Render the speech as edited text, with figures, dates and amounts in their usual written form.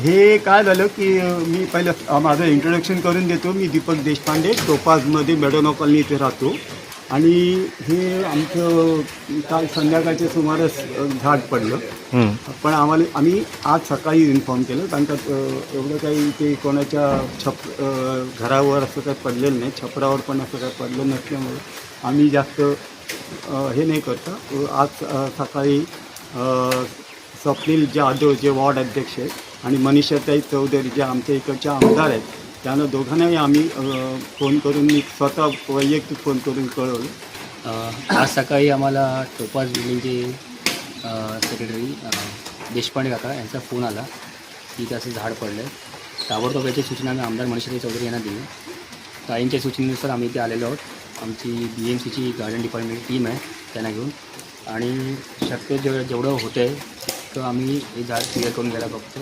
हे काय झालं की मी पहिलं माझं इंट्रोडक्शन करून देतो. मी दीपक देशपांडे, टोपाजमध्ये मेडोना कॉलनी इथे राहतो. आणि हे आमचं काल संध्याकाळच्या सुमारास झाड पडलं. पण आम्ही आज सकाळी इन्फॉर्म केलं, कारण का एवढं काही ते कोणाच्या घरावर असं काही पडलेलं नाही, छपरावर पण असं काही पडलं नसल्यामुळे आम्ही जास्त हे नाही करता. आज सकाळी स्वप्नील जाधव जे वॉर्ड अध्यक्ष आहेत आणि मनीषाताई चौधरी जे आमच्या इकडच्या आमदार आहेत, त्यांना दोघांनाही आम्ही फोन करून, मी स्वतः वैयक्तिक फोन करून कळवलं. आज सकाळी आम्हाला टोपाज बिल्डिंगचे सेक्रेटरी देशपांडे काका यांचा फोन आला की इथं असं झाड पडलं आहे. ताबडतोब याची सूचना आम्ही आमदार मनीषाताई चौधरी यांना दिली. ताईंच्या सूचनेनुसार आम्ही इथे आलेलो आहोत. आमची BMCची गार्डन डिपार्टमेंट टीम आहे त्यांना घेऊन, आणि शक्य जेवढं होतं आहे तर आम्ही हे झाड क्लिअर करून घ्यायला बघतो.